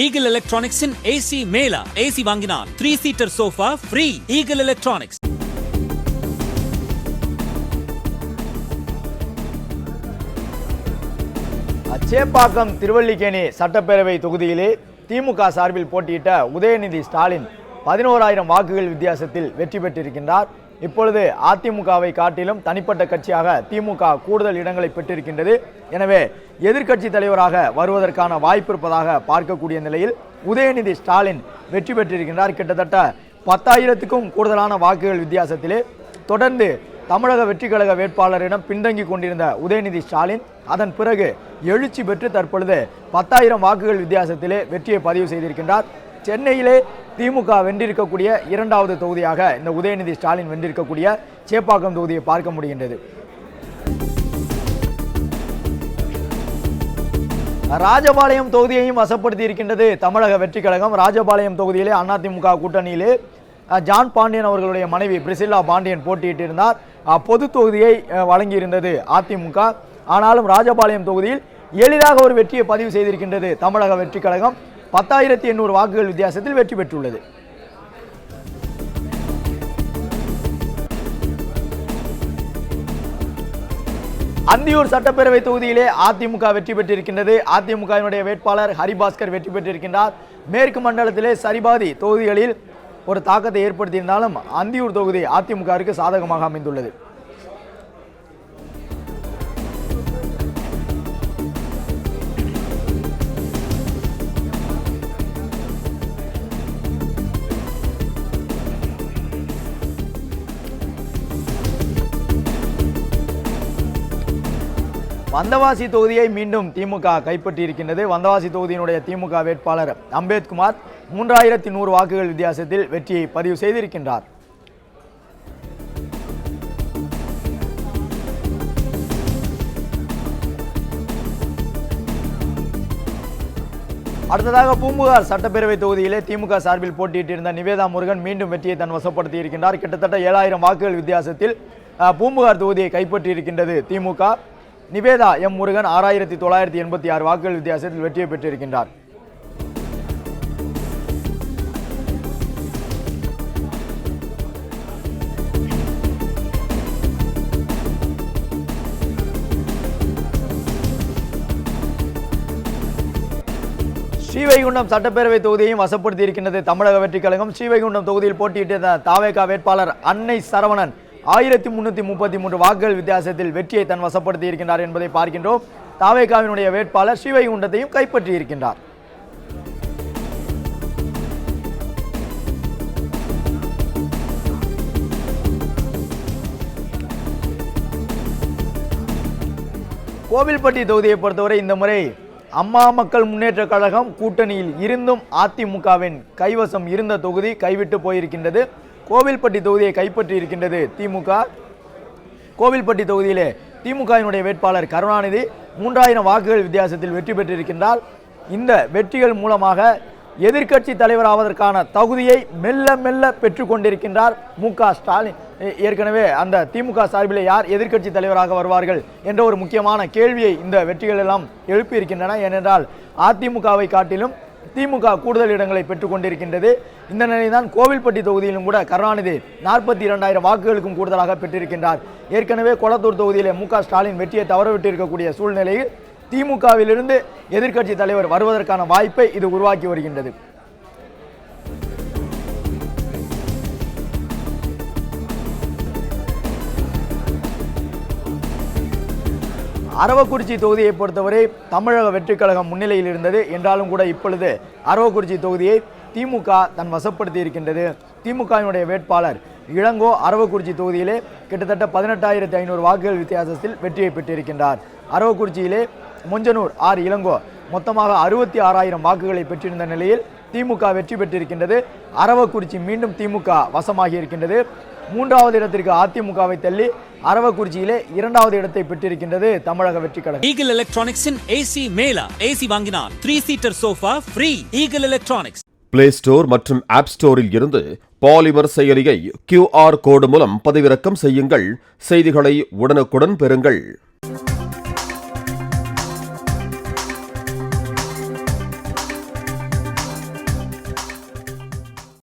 Eagle Electronics in AC Mela. AC வாங்கினால் 3-seater sofa free. Eagle Electronics. Chepauk Thiruvallikeni சட்டப்பேரவை தொகுதியிலே திமுக சார்பில் போட்டியிட்ட உதயநிதி ஸ்டாலின் 11,000 வாக்குகள் வித்தியாசத்தில் வெற்றி பெற்றிருக்கின்றார். இப்பொழுது அதிமுகவை காட்டிலும் தனிப்பட்ட கட்சியாக திமுக கூடுதல் இடங்களை பெற்றிருக்கின்றது. எனவே எதிர்க்கட்சி தலைவராக வருவதற்கான வாய்ப்பு இருப்பதாக பார்க்கக்கூடிய நிலையில் உதயநிதி ஸ்டாலின் வெற்றி பெற்றிருக்கின்றார். கிட்டத்தட்ட 10,000க்கும் கூடுதலான வாக்குகள் வித்தியாசத்திலே தொடர்ந்து தமிழக வெற்றி கழக வேட்பாளரிடம் பின்தங்கி கொண்டிருந்த உதயநிதி ஸ்டாலின் அதன் பிறகு எழுச்சி பெற்று தற்பொழுது 10,000 வாக்குகள் வித்தியாசத்திலே வெற்றியை பதிவு செய்திருக்கின்றார். சென்னையிலே திமுக வென்றிருக்கக்கூடிய 2வது தொகுதியாக இந்த உதயநிதி ஸ்டாலின் வென்றிருக்கக்கூடிய சேப்பாக்கம் தொகுதியை பார்க்க முடிகின்றது. ராஜபாளையம் தொகுதியையும் வசப்படுத்தி இருக்கின்றது தமிழக வெற்றி கழகம். ராஜபாளையம் தொகுதியிலே அதிமுக கூட்டணியிலே ஜான் பாண்டியன் அவர்களுடைய மனைவி பிரிசில்லா பாண்டியன் போட்டியிட்டிருந்தார். பொது தொகுதியை வழங்கியிருந்தது அதிமுக. ஆனாலும் ராஜபாளையம் தொகுதியில் எளிதாக ஒரு வெற்றியை பதிவு செய்திருக்கின்றது தமிழக வெற்றி கழகம். 10,800 வாக்குகள் வித்தியாசத்தில் வெற்றி பெற்றுள்ளது. அந்தியூர் சட்டப்பேரவை தொகுதியிலே அதிமுக வெற்றி பெற்றிருக்கின்றது. அதிமுகவினுடைய வேட்பாளர் ஹரிபாஸ்கர் வெற்றி பெற்றிருக்கின்றார். மேற்கு மண்டலத்திலே சரிபாதி தொகுதிகளில் ஒரு தாக்கத்தை ஏற்படுத்தியிருந்தாலும் அந்தியூர் தொகுதி அதிமுகவிற்கு சாதகமாக அமைந்துள்ளது. வந்தவாசி தொகுதியை மீண்டும் திமுக கைப்பற்றி இருக்கின்றது. வந்தவாசி தொகுதியினுடைய திமுக வேட்பாளர் அம்பேத்குமார் 3,100 வாக்குகள் வித்தியாசத்தில் வெற்றியை பதிவு செய்திருக்கின்றார். அடுத்ததாக பூம்புகார் சட்டப்பேரவை தொகுதியிலே திமுக சார்பில் போட்டியிட்டிருந்த நிவேதா முருகன் மீண்டும் வெற்றியை தன் வசப்படுத்தி இருக்கின்றார். கிட்டத்தட்ட 7,000 வாக்குகள் வித்தியாசத்தில் பூம்புகார் தொகுதியை கைப்பற்றி இருக்கின்றது திமுக. நிவேதா எம் முருகன் 6,986 வாக்குகள் வித்தியாசத்தில் வெற்றியை பெற்றிருக்கின்றார். ஸ்ரீவைகுண்டம் சட்டப்பேரவை தொகுதியையும் வசப்படுத்தி இருக்கின்றது தமிழக வெற்றி கழகம். ஸ்ரீவைகுண்டம் தொகுதியில் போட்டியிட்ட தாவேகா வேட்பாளர் அன்னை சரவணன் 1,333 வாக்குகள் வித்தியாசத்தில் வெற்றியை தன் வசப்படுத்தி இருக்கின்றார் என்பதை பார்க்கின்றோம். தாவேகாவினுடைய வேட்பாளர் ஸ்ரீவைகுண்டத்தையும் கைப்பற்றி இருக்கின்றார். கோவில்பட்டி தொகுதியை பொறுத்தவரை இந்த முறை அம்மா மக்கள் முன்னேற்ற கழகம் கூட்டணியில் இருந்தும் அதிமுகவின் கைவசம் இருந்த தொகுதி கைவிட்டு போயிருக்கின்றது. கோவில்பட்டி தொகுதியை கைப்பற்றி இருக்கின்றது திமுக. கோவில்பட்டி தொகுதியிலே திமுகவினுடைய வேட்பாளர் கருணாநிதி 3,000 வாக்குகள் வித்தியாசத்தில் வெற்றி பெற்றிருக்கின்றார். இந்த வெற்றிகள் மூலமாக எதிர்க்கட்சி தலைவராவதற்கான தகுதியை மெல்ல மெல்ல பெற்றுக்கொண்டிருக்கின்றார் மு.க. ஸ்டாலின். ஏற்கனவே அந்த திமுக சார்பிலே யார் எதிர்க்கட்சி தலைவராக வருவார்கள் என்ற ஒரு முக்கியமான கேள்வியை இந்த வெற்றிகள் எல்லாம் எழுப்பியிருக்கின்றன. ஏனென்றால் அதிமுகவை காட்டிலும் திமுக கூடுதல் இடங்களை பெற்றுக் கொண்டிருக்கின்றது. இந்த நிலையில்தான் கோவில்பட்டி தொகுதியிலும் கூட கருணாநிதி 42,000 வாக்குகளுக்கும் கூடுதலாக பெற்றிருக்கின்றார். ஏற்கனவே கொளத்தூர் தொகுதியிலே மு.க. ஸ்டாலின் வெற்றியை தவறவிட்டு இருக்கக்கூடிய சூழ்நிலையில் திமுகவிலிருந்து எதிர்க்கட்சி தலைவர் வருவதற்கான வாய்ப்பை இது உருவாக்கி வருகின்றது. அரவக்குறிச்சி தொகுதியை பொறுத்தவரை தமிழக வெற்றி கழகம் முன்னிலையில் இருந்தது. என்றாலும் கூட இப்பொழுது அரவக்குறிச்சி தொகுதியை திமுக தன் வசப்படுத்தி இருக்கின்றது. திமுகவினுடைய வேட்பாளர் இளங்கோ அரவக்குறிச்சி தொகுதியிலே கிட்டத்தட்ட 18,500 வாக்குகள் வித்தியாசத்தில் வெற்றியை பெற்றிருக்கின்றார். அரவக்குறிச்சியிலே மொஞ்சனூர் ஆர் இளங்கோ மொத்தமாக 66,000 வாக்குகளை பெற்றிருந்த நிலையில் திமுக வெற்றி பெற்றிருக்கின்றது. அரவக்குறிச்சி மீண்டும் திமுக வசமாகி இருக்கின்றது. 3வது இடத்திற்கு அதிமுகவை தள்ளி அரவக்குறிச்சியிலே 2வது இடத்தை பெற்றிருக்கின்றது தமிழக வெற்றி கழகம். Eagle Electronics in AC Mela. AC வாங்கினால் 3-seater sofa free. Eagle Electronics. Play store மற்றும் ஆப் ஸ்டோரில் இருந்து பாலிமர் செயலியை QR கோடு மூலம் பதிவிறக்கம் செய்யுங்கள். செய்திகளை உடனுக்குடன் பெறுங்கள்.